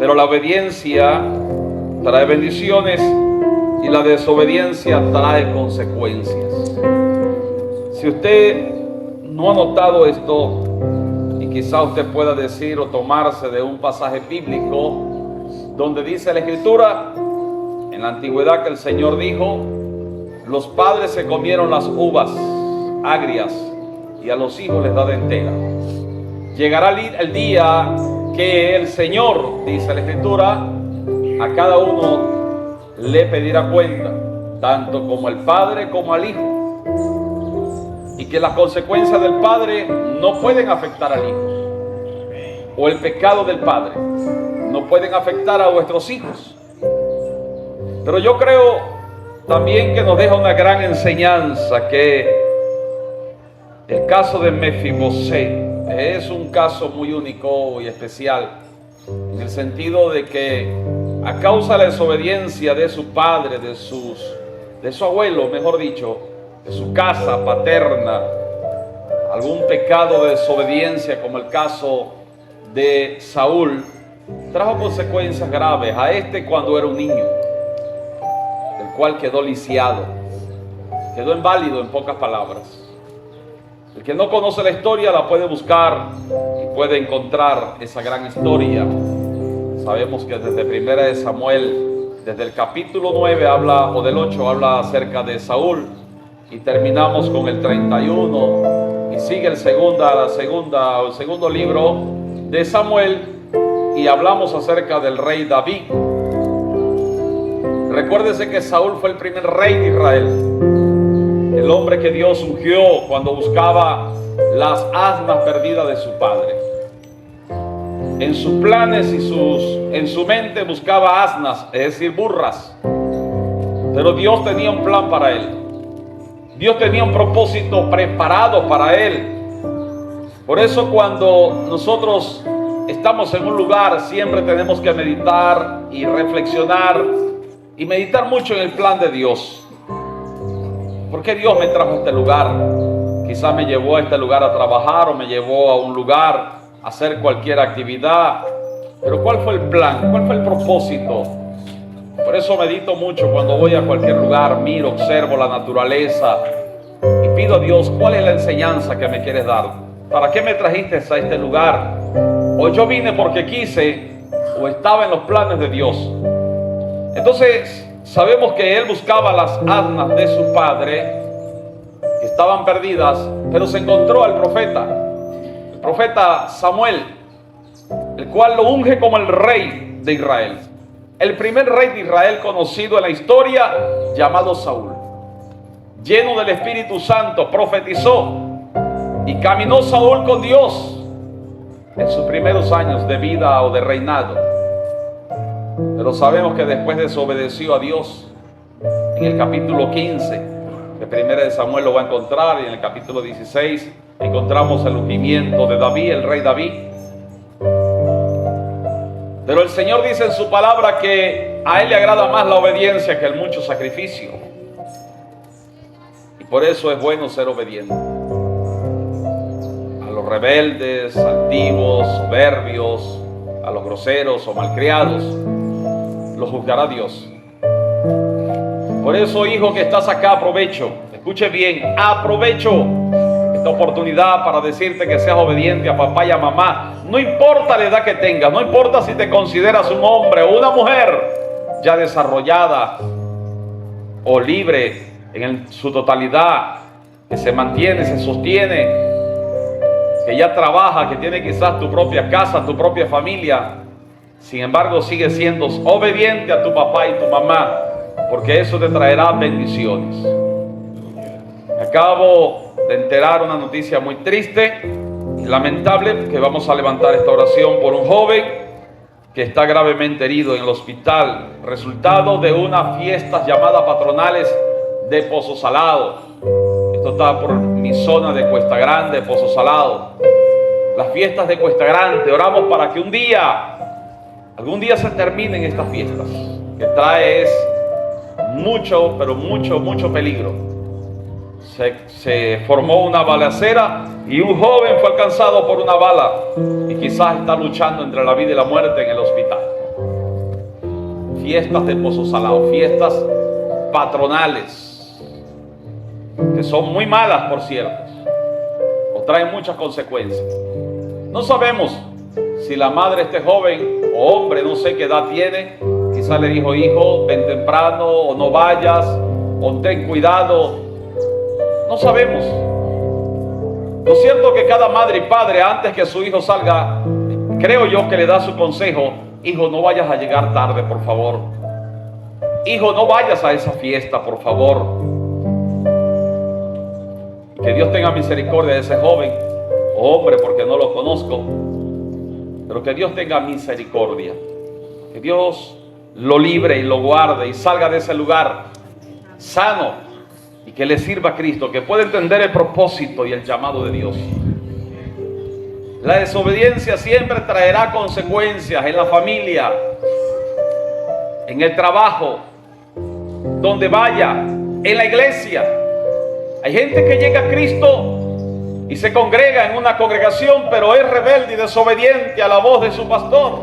Pero la obediencia trae bendiciones y la desobediencia trae consecuencias. Si usted no ha notado esto, y quizá usted pueda decir o tomarse de un pasaje bíblico donde dice la Escritura, en la antigüedad, que el Señor dijo: los padres se comieron las uvas agrias y a los hijos les da de entera. Llegará el día que el Señor, dice la Escritura, a cada uno le pedirá cuenta, tanto como el padre como al hijo, y que las consecuencias del padre no pueden afectar al hijo, o el pecado del padre no pueden afectar a vuestros hijos. Pero yo creo también que nos deja una gran enseñanza, que el caso de Mefiboset es un caso muy único y especial, en el sentido de que a causa de la desobediencia de su padre, de su abuelo, mejor dicho, de su casa paterna, algún pecado de desobediencia, como el caso de Saúl, trajo consecuencias graves a este cuando era un niño, el cual quedó lisiado, quedó inválido, en pocas palabras. El que no conoce la historia la puede buscar y puede encontrar esa gran historia. Sabemos que desde Primera de Samuel, desde el capítulo 9 habla, o del 8 habla acerca de Saúl, y terminamos con el 31 y sigue el segundo libro de Samuel, y hablamos acerca del rey David. Recuérdese que Saúl fue el primer rey de Israel, el hombre que Dios ungió cuando buscaba las asnas perdidas de su padre. En sus planes y en su mente buscaba asnas, es decir, burras. Pero Dios tenía un plan para él. Dios tenía un propósito preparado para él. Por eso, cuando nosotros estamos en un lugar, siempre tenemos que meditar y reflexionar y meditar mucho en el plan de Dios. ¿Por qué Dios me trajo a este lugar? Quizá me llevó a este lugar a trabajar, o me llevó a un lugar a hacer cualquier actividad. Pero ¿cuál fue el plan? ¿Cuál fue el propósito? Por eso medito mucho cuando voy a cualquier lugar, miro, observo la naturaleza y pido a Dios: ¿cuál es la enseñanza que me quieres dar? ¿Para qué me trajiste a este lugar? O yo vine porque quise, o estaba en los planes de Dios. Entonces sabemos que él buscaba las asnas de su padre, que estaban perdidas, pero se encontró al el profeta Samuel, el cual lo unge como el rey de Israel. El primer rey de Israel conocido en la historia, llamado Saúl, lleno del Espíritu Santo, profetizó, y caminó Saúl con Dios en sus primeros años de vida o de reinado. Pero sabemos que después desobedeció a Dios. En el capítulo 15 de Primera de Samuel lo va a encontrar, y en el capítulo 16 encontramos el ungimiento de David, el rey David. Pero el Señor dice en su palabra que a Él le agrada más la obediencia que el mucho sacrificio. Y por eso es bueno ser obediente. A los rebeldes, altivos, soberbios, a los groseros o malcriados, los juzgará Dios. Por eso, hijo que estás acá, aprovecho, escuche bien, aprovecho esta oportunidad para decirte que seas obediente a papá y a mamá. No importa la edad que tengas, no importa si te consideras un hombre o una mujer ya desarrollada o libre en su totalidad, que se mantiene, se sostiene, que ya trabaja, que tiene quizás tu propia casa, tu propia familia. Sin embargo, sigue siendo obediente a tu papá y tu mamá, porque eso te traerá bendiciones. Me acabo de enterar una noticia muy triste y lamentable, que vamos a levantar esta oración por un joven que está gravemente herido en el hospital, resultado de unas fiestas llamadas patronales de Pozo Salado. Esto está por mi zona de Cuesta Grande, Pozo Salado. Las fiestas de Cuesta Grande. Oramos para que algún día se terminen estas fiestas, que trae mucho, pero mucho peligro. Se formó una balacera y un joven fue alcanzado por una bala y quizás está luchando entre la vida y la muerte en el hospital. fiestas de Pozo Salado, fiestas patronales, que son muy malas, por cierto, o traen muchas consecuencias. No sabemos si la madre de este joven o hombre, no sé qué edad tiene, quizá le dijo: hijo, ven temprano, o no vayas, o ten cuidado. No sabemos. Lo cierto es que cada madre y padre, antes que su hijo salga, creo yo que le da su consejo: hijo, no vayas a llegar tarde, por favor. Hijo, no vayas a esa fiesta, por favor. Que Dios tenga misericordia de ese joven o hombre, porque no lo conozco, pero que Dios tenga misericordia, que Dios lo libre y lo guarde y salga de ese lugar sano, y que le sirva a Cristo, que pueda entender el propósito y el llamado de Dios. La desobediencia siempre traerá consecuencias en la familia, en el trabajo, donde vaya, en la iglesia. Hay gente que llega a Cristo y se congrega en una congregación, pero es rebelde y desobediente a la voz de su pastor.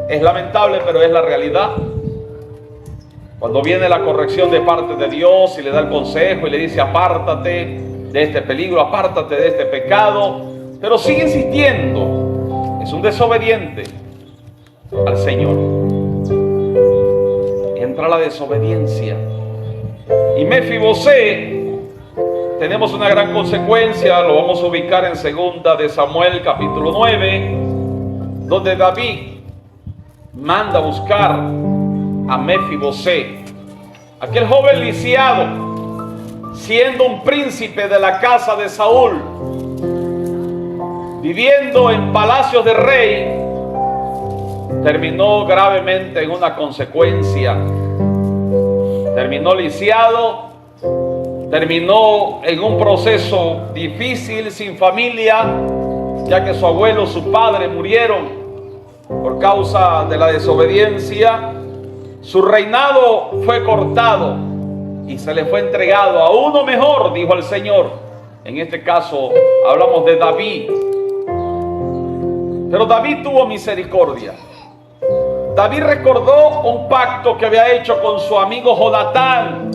Es lamentable, pero es la realidad. Cuando viene la corrección de parte de Dios y le da el consejo y le dice: apártate de este peligro, apártate de este pecado, pero sigue insistiendo, es un desobediente al Señor. Entra la desobediencia. Y Mefibosé, tenemos una gran consecuencia, lo vamos a ubicar en 2 de Samuel capítulo 9, donde David manda a buscar a Mefibosé, aquel joven lisiado, siendo un príncipe de la casa de Saúl, viviendo en palacios de rey, terminó gravemente en una consecuencia. Terminó lisiado, terminó en un proceso difícil, sin familia, ya que su abuelo, su padre murieron por causa de la desobediencia. Su reinado fue cortado y se le fue entregado a uno mejor, dijo el Señor. En este caso hablamos de David. Pero David tuvo misericordia. David recordó un pacto que había hecho con su amigo Jonatán.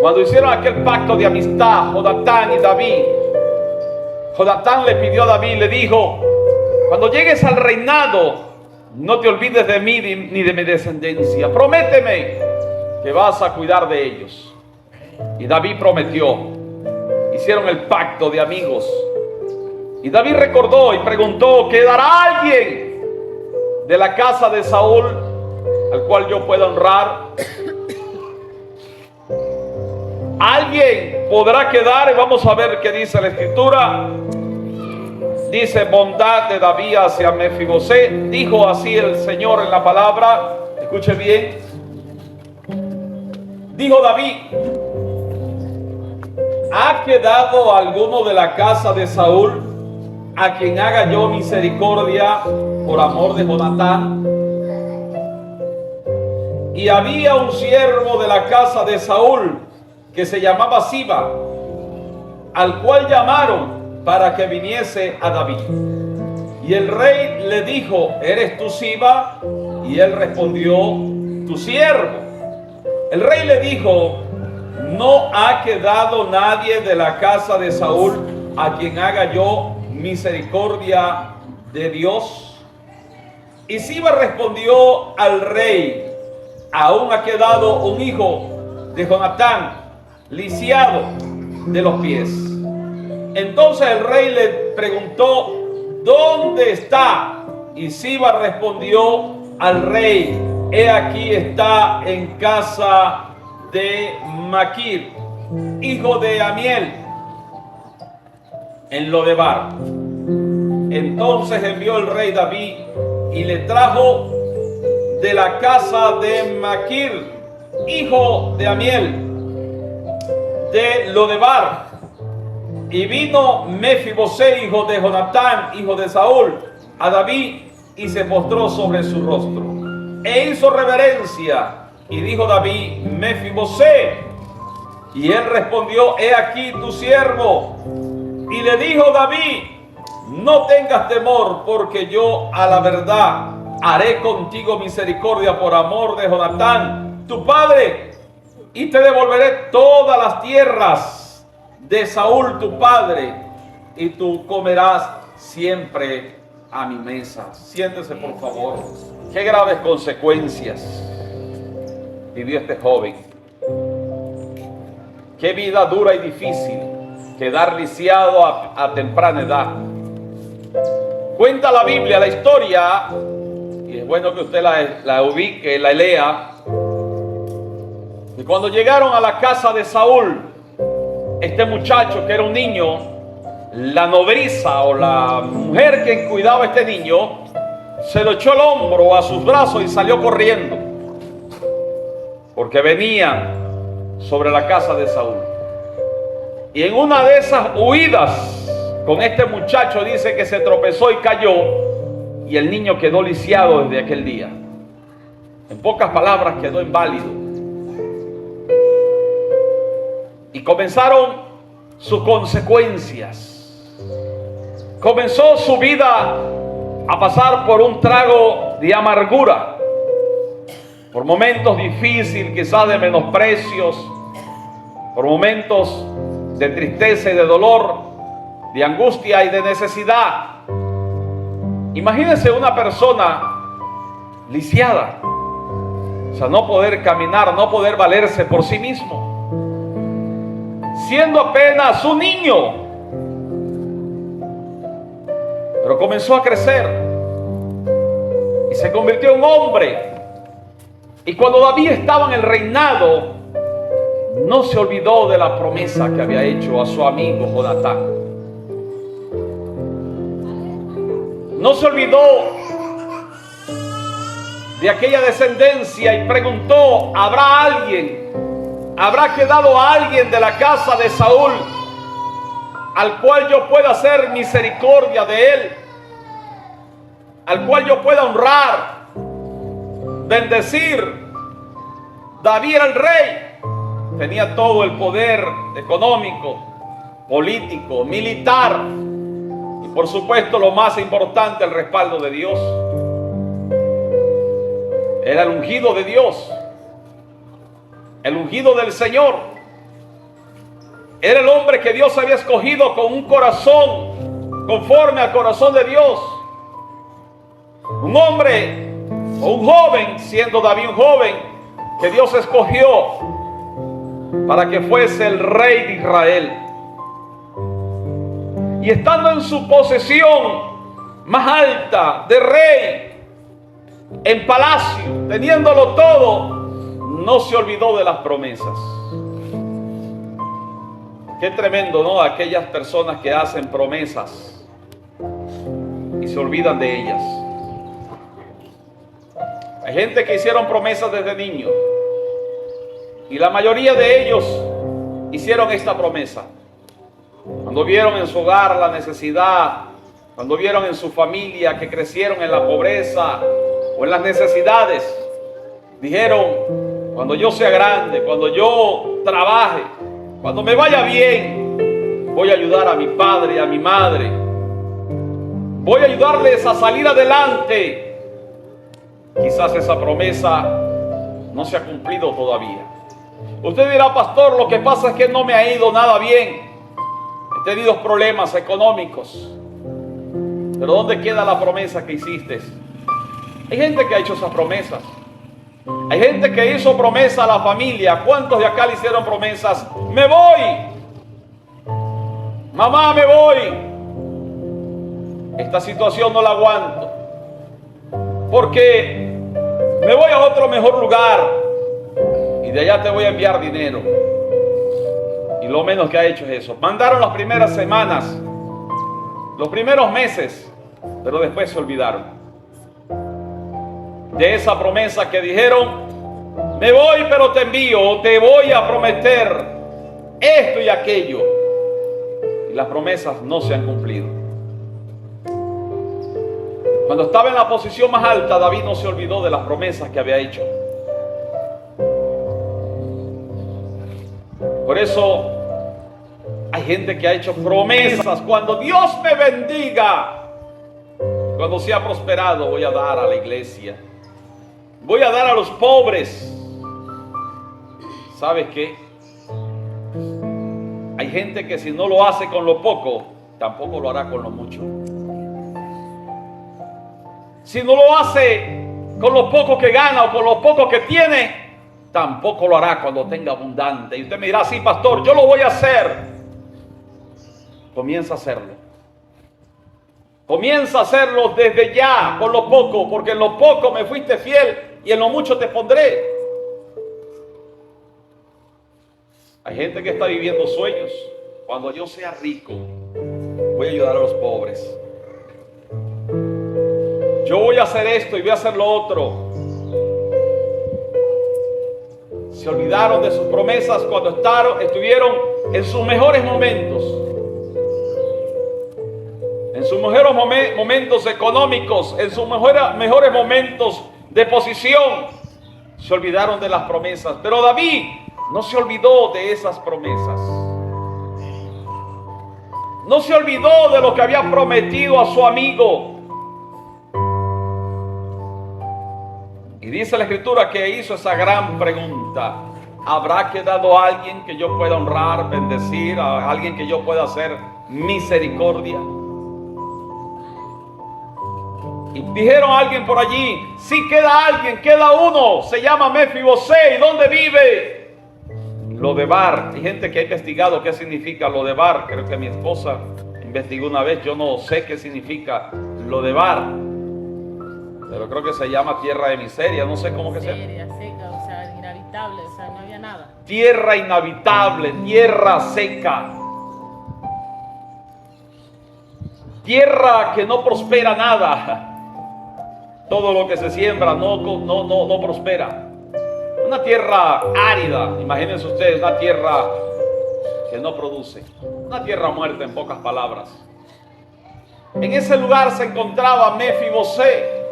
Cuando hicieron aquel pacto de amistad, Jonatán y David, Jonatán le pidió a David, le dijo: cuando llegues al reinado, no te olvides de mí ni de mi descendencia. Prométeme que vas a cuidar de ellos. Y David prometió. Hicieron el pacto de amigos. Y David recordó y preguntó: ¿quedará alguien de la casa de Saúl al cual yo pueda honrar? ¿Alguien podrá quedar? Y vamos a ver qué dice la escritura. Dice: bondad de David hacia Mefibosé. Dijo así el Señor en la palabra. Escuche bien. Dijo David: ¿ha quedado alguno de la casa de Saúl a quien haga yo misericordia por amor de Jonatán? Y había un siervo de la casa de Saúl que se llamaba Siba, al cual llamaron para que viniese a David. Y el rey le dijo: ¿eres tú Siba? Y él respondió: tu siervo. El rey le dijo: no ha quedado nadie de la casa de Saúl a quien haga yo misericordia de Dios. Y Siba respondió al rey: aún ha quedado un hijo de Jonatán, lisiado de los pies. Entonces el rey le preguntó: ¿dónde está? Y Siba respondió al rey: he aquí está en casa de Maquir, hijo de Amiel, en Lodebar. Entonces envió el rey David y le trajo de la casa de Maquir, hijo de Amiel, de Lodebar. Y vino Mefibosé, hijo de Jonatán, hijo de Saúl, a David, y se postró sobre su rostro e hizo reverencia. Y dijo David: Mefibosé. Y él respondió: he aquí tu siervo. Y le dijo David: no tengas temor, porque yo a la verdad haré contigo misericordia por amor de Jonatán, tu padre, y te devolveré todas las tierras de Saúl, tu padre, y tú comerás siempre a mi mesa. Siéntese, por favor. Qué graves consecuencias vivió este joven. Qué vida dura y difícil, quedar lisiado a temprana edad. Cuenta la Biblia, la historia, y es bueno que usted la ubique, la lea. Y cuando llegaron a la casa de Saúl, este muchacho que era un niño, la nodriza o la mujer que cuidaba a este niño, se lo echó al hombro, a sus brazos, y salió corriendo, porque venía sobre la casa de Saúl. Y en una de esas huidas con este muchacho, dice que se tropezó y cayó, y el niño quedó lisiado desde aquel día. En pocas palabras, quedó inválido. Y comenzaron sus consecuencias. Comenzó su vida a pasar por un trago de amargura, por momentos difíciles, quizás de menosprecios, por momentos de tristeza y de dolor, de angustia y de necesidad. Imagínense una persona lisiada, o sea, no poder caminar, no poder valerse por sí mismo, siendo apenas un niño. Pero comenzó a crecer y se convirtió en un hombre. Y cuando David estaba en el reinado, no se olvidó de la promesa que había hecho a su amigo Jonatán. No se olvidó de aquella descendencia y preguntó: ¿habrá quedado alguien de la casa de Saúl al cual yo pueda hacer misericordia de él, al cual yo pueda honrar, bendecir? David era el rey, tenía todo el poder económico, político, militar, y por supuesto lo más importante, el respaldo de Dios. Era el ungido de Dios, el ungido del Señor. Era el hombre que Dios había escogido con un corazón conforme al corazón de Dios. Un hombre o un joven, siendo David un joven, que Dios escogió para que fuese el rey de Israel. Y estando en su posesión más alta de rey, en palacio, teniéndolo todo, no se olvidó de las promesas. Qué tremendo, ¿no? Aquellas personas que hacen promesas y se olvidan de ellas. Hay gente que hicieron promesas desde niños, y la mayoría de ellos hicieron esta promesa. Cuando vieron en su hogar la necesidad, cuando vieron en su familia que crecieron en la pobreza o en las necesidades, dijeron: cuando yo sea grande, cuando yo trabaje, cuando me vaya bien, voy a ayudar a mi padre y a mi madre, voy a ayudarles a salir adelante. Quizás esa promesa no se ha cumplido todavía. Usted dirá: pastor, lo que pasa es que no me ha ido nada bien, he tenido problemas económicos. Pero ¿dónde queda la promesa que hiciste? Hay gente que ha hecho esas promesas. Hay gente que hizo promesa a la familia. ¿Cuántos de acá le hicieron promesas? Me voy, mamá, me voy, esta situación no la aguanto, porque me voy a otro mejor lugar y de allá te voy a enviar dinero. Y lo menos que ha hecho es eso. Mandaron las primeras semanas, los primeros meses, pero después se olvidaron de esa promesa que dijeron: me voy pero te envío, te voy a prometer esto y aquello. Y las promesas no se han cumplido. Cuando estaba en la posición más alta, David no se olvidó de las promesas que había hecho. Por eso hay gente que ha hecho promesas: cuando Dios me bendiga, Cuando sea prosperado, voy a dar a la iglesia. Voy a dar a los pobres. ¿Sabes qué? Hay gente que si no lo hace con lo poco, tampoco lo hará con lo mucho. Si no lo hace con lo poco que gana o con lo poco que tiene, tampoco lo hará cuando tenga abundante. Y usted me dirá, sí, pastor, yo lo voy a hacer. Comienza a hacerlo. Comienza a hacerlo desde ya, con lo poco, porque en lo poco me fuiste fiel y en lo mucho te pondré. Hay gente que está viviendo sueños. Cuando yo sea rico, voy a ayudar a los pobres. Yo voy a hacer esto y voy a hacer lo otro. Se olvidaron de sus promesas cuando estuvieron en sus mejores momentos. En sus mejores momentos económicos, en sus mejores momentos de posición. Se olvidaron de las promesas. Pero David no se olvidó de esas promesas. No se olvidó de lo que había prometido a su amigo. Y dice la escritura que hizo esa gran pregunta: ¿habrá quedado alguien que yo pueda honrar, bendecir, a alguien que yo pueda hacer misericordia? Y dijeron a alguien por allí: sí, queda alguien, queda uno, se llama Mefibosé. ¿Y dónde vive? Lodebar. Hay gente que ha investigado qué significa Lodebar. Creo que mi esposa investigó una vez. Yo no sé qué significa Lodebar, pero creo que se llama tierra de miseria. No sé cómo que sea. Seca, o sea, inhabitable, o sea, no había nada. Tierra inhabitable, tierra seca. Tierra que no prospera nada. Todo lo que se siembra no prospera. Una tierra árida, imagínense ustedes, una tierra que no produce. Una tierra muerta, en pocas palabras. En ese lugar se encontraba Mefibosé.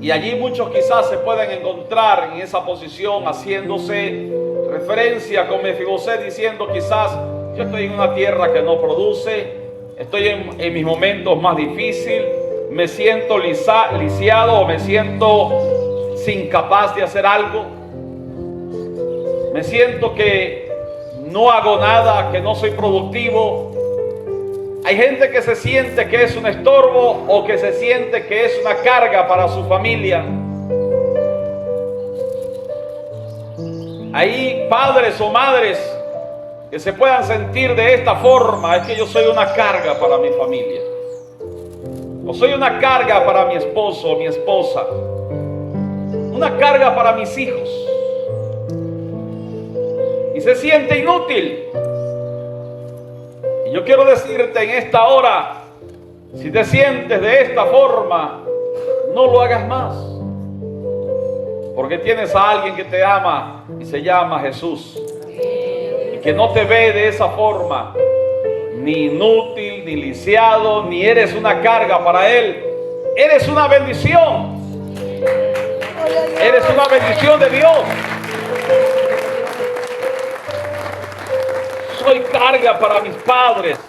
Y allí muchos quizás se pueden encontrar en esa posición, haciéndose referencia con Mefibosé, diciendo quizás: yo estoy en una tierra que no produce, estoy en mis momentos más difíciles, me siento lisiado o me siento incapaz de hacer algo, me siento que no hago nada, que no soy productivo. Hay gente que se siente que es un estorbo o que se siente que es una carga para su familia. Hay padres o madres que se puedan sentir de esta forma: es que yo soy una carga para mi familia, o soy una carga para mi esposo o mi esposa, una carga para mis hijos, y se siente inútil. Y yo quiero decirte en esta hora: si te sientes de esta forma, no lo hagas más, porque tienes a alguien que te ama y se llama Jesús, y que no te ve de esa forma, ni inútil, ni lisiado, ni eres una carga para Él. Eres una bendición. Eres una bendición de Dios. Soy carga para mis padres.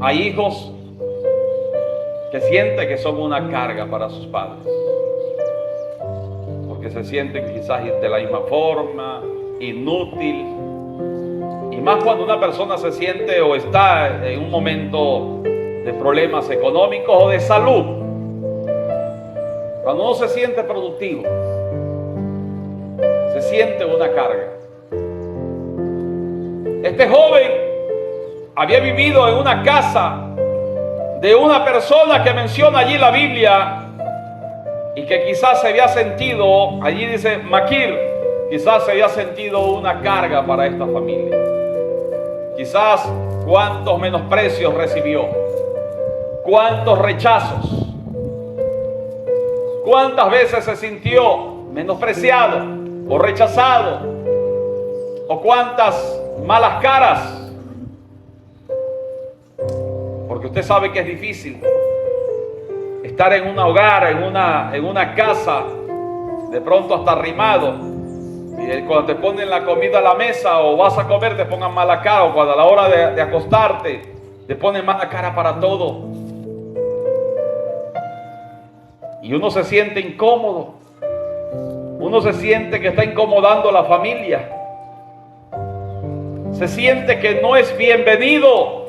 Hay hijos que sienten que son una carga para sus padres, porque se sienten quizás de la misma forma, inútil. Y más cuando una persona se siente o está en un momento de problemas económicos o de salud. Cuando uno se siente productivo, se siente una carga. Este joven había vivido en una casa de una persona que menciona allí la Biblia, y que quizás se había sentido, allí dice Maquir, quizás se había sentido una carga para esta familia. Quizás cuántos menosprecios recibió, cuántos rechazos, cuántas veces se sintió menospreciado o rechazado, o cuántas malas caras. Porque usted sabe que es difícil estar en un hogar, en una casa, de pronto hasta arrimado, y cuando te ponen la comida a la mesa o vas a comer te pongan mala cara, o cuando a la hora de acostarte te ponen mala cara para todo. Y uno se siente incómodo. Uno se siente que está incomodando a la familia. Se siente que no es bienvenido.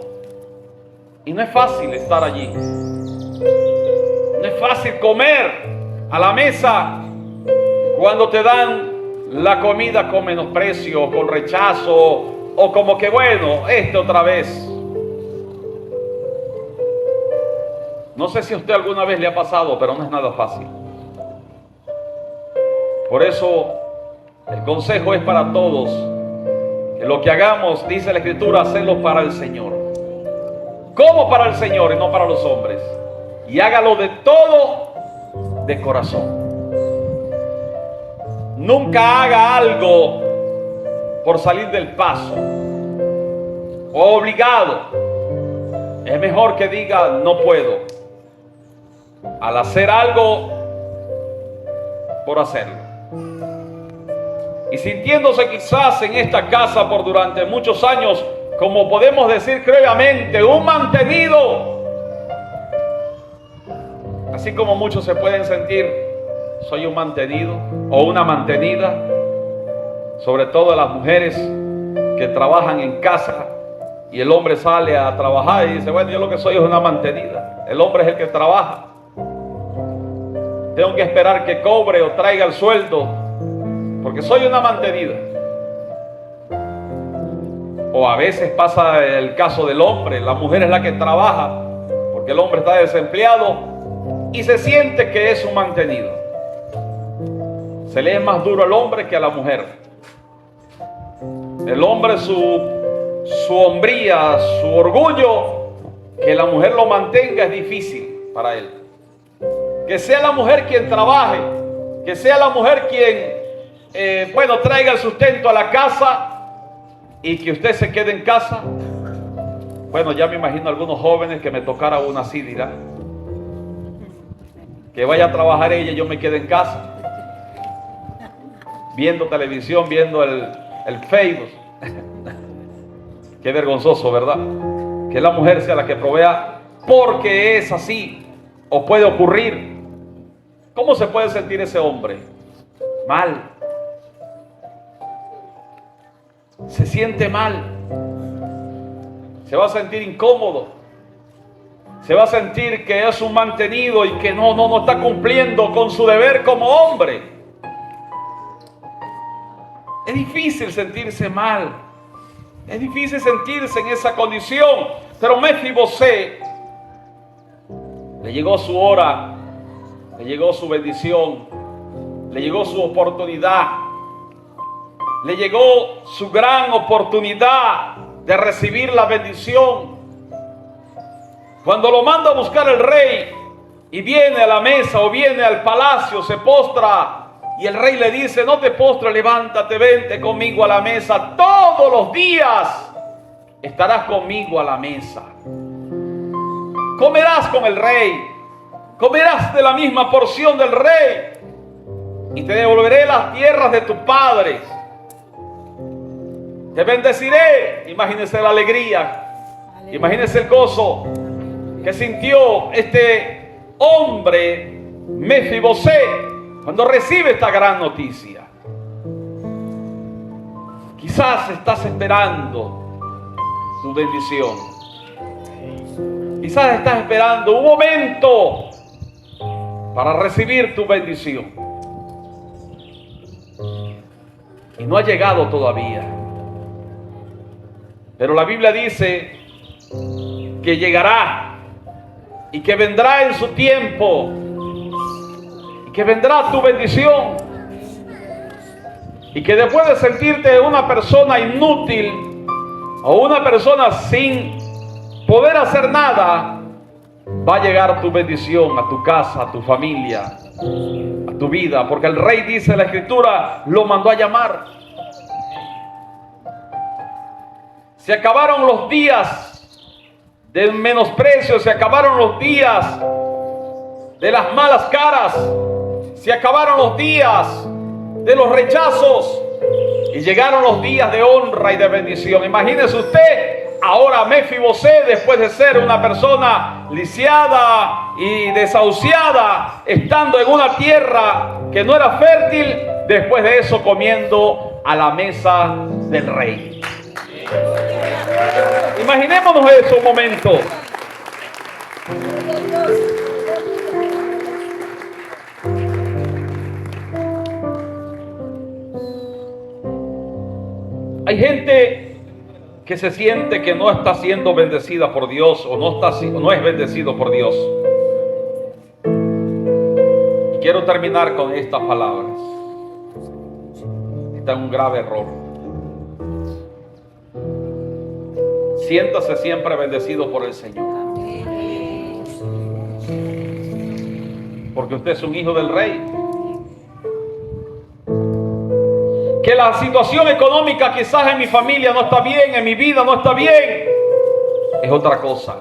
Y no es fácil estar allí. No es fácil comer a la mesa cuando te dan la comida con menosprecio, con rechazo, o como que bueno, otra vez. No sé si a usted alguna vez le ha pasado, pero no es nada fácil. Por eso el consejo es para todos, que lo que hagamos, dice la Escritura, hacerlo para el Señor. ¿Cómo para el Señor y no para los hombres? Y hágalo de todo de corazón. Nunca haga algo por salir del paso o obligado. Es mejor que diga no puedo, al hacer algo por hacerlo. Y sintiéndose quizás en esta casa por durante muchos años, como podemos decir crédulamente, un mantenido. Así como muchos se pueden sentir, soy un mantenido o una mantenida. Sobre todo las mujeres que trabajan en casa y el hombre sale a trabajar y dice, bueno, yo lo que soy es una mantenida. El hombre es el que trabaja. Tengo que esperar que cobre o traiga el sueldo porque soy una mantenida. O a veces pasa el caso del hombre. La mujer es la que trabaja porque el hombre está desempleado y se siente que es un mantenido. Se le es más duro al hombre que a la mujer. El hombre su hombría, su orgullo, que la mujer lo mantenga es difícil para él. Que sea la mujer quien trabaje, que sea la mujer quien traiga el sustento a la casa y que usted se quede en casa. Bueno, ya me imagino algunos jóvenes que me tocara una así, dirá, que vaya a trabajar ella y yo me quede en casa viendo televisión, viendo el Facebook. Qué vergonzoso, ¿verdad? Que la mujer sea la que provea porque es así o puede ocurrir. ¿Cómo se puede sentir ese hombre? Mal. Se siente mal. Se va a sentir incómodo. Se va a sentir que es un mantenido y que no está cumpliendo con su deber como hombre. Es difícil sentirse mal. Es difícil sentirse en esa condición. Pero Mefibosé le llegó su hora, le llegó su bendición, le llegó su oportunidad, le llegó su gran oportunidad de recibir la bendición. Cuando lo manda a buscar el rey y viene a la mesa o viene al palacio, se postra y el rey le dice, no te postres, levántate, vente conmigo a la mesa. Todos los días estarás conmigo a la mesa. Comerás con el rey, comerás de la misma porción del rey y te devolveré las tierras de tus padres. Te bendeciré. Imagínese la alegría, imagínese el gozo que sintió este hombre Mefibosé cuando recibe esta gran noticia. Quizás estás esperando tu bendición. Quizás estás esperando un momento para recibir tu bendición. Y no ha llegado todavía. Pero la Biblia dice que llegará y que vendrá en su tiempo. Que vendrá tu bendición y que después de sentirte una persona inútil o una persona sin poder hacer nada, va a llegar tu bendición a tu casa, a tu familia, a tu vida, porque el rey, dice la Escritura, lo mandó a llamar. Se acabaron los días del menosprecio, se acabaron los días de las malas caras. Se acabaron los días de los rechazos. Y llegaron los días de honra y de bendición. Imagínese usted, ahora Mefibosé, después de ser una persona lisiada y desahuciada, estando en una tierra que no era fértil, después de eso comiendo a la mesa del rey. Imaginémonos eso un momento. Hay gente que se siente que no está siendo bendecida por Dios o no es bendecido por Dios. Y quiero terminar con estas palabras. Está en un grave error. Siéntase siempre bendecido por el Señor. Porque usted es un hijo del Rey. Que la situación económica quizás en mi familia no está bien, en mi vida no está bien, es otra cosa.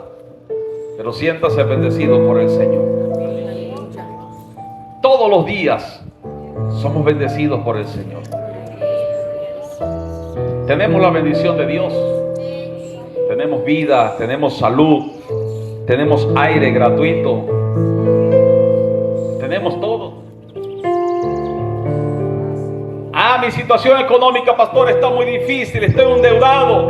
Pero siéntase bendecido por el Señor. Todos los días somos bendecidos por el Señor. Tenemos la bendición de Dios. Tenemos vida, tenemos salud, tenemos aire gratuito. Tenemos todo. Mi situación económica, pastor, está muy difícil, estoy endeudado.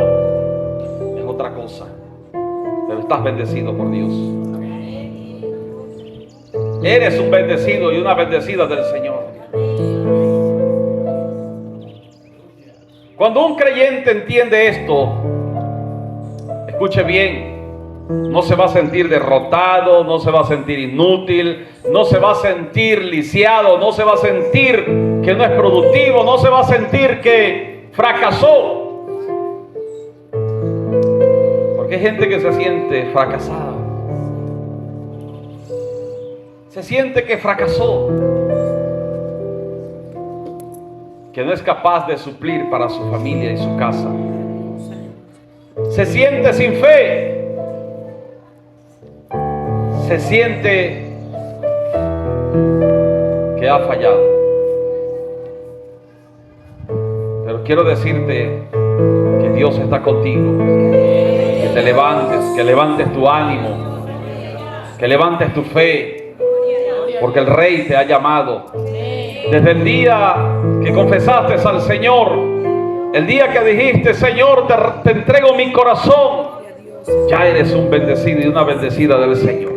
Es otra cosa. Pero estás bendecido por Dios. Eres un bendecido y una bendecida del Señor. Cuando un creyente entiende esto, escuche bien, no se va a sentir derrotado, no se va a sentir inútil, no se va a sentir lisiado, no se va a sentir que no es productivo, no se va a sentir que fracasó. Porque hay gente que se siente fracasada. Se siente que fracasó, que no es capaz de suplir para su familia y su casa. Se siente sin fe. Se siente que ha fallado. Pero quiero decirte que Dios está contigo. Que te levantes, que levantes tu ánimo, que levantes tu fe, porque el Rey te ha llamado. Desde el día que confesaste al Señor, el día que dijiste: Señor, te entrego mi corazón, ya eres un bendecido y una bendecida del Señor.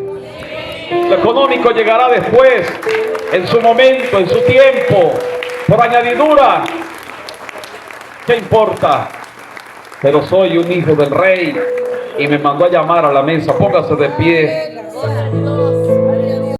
Lo económico llegará después, en su momento, en su tiempo, por añadidura. ¿Qué importa? Pero soy un hijo del Rey y me mandó a llamar a la mesa. Póngase de pie.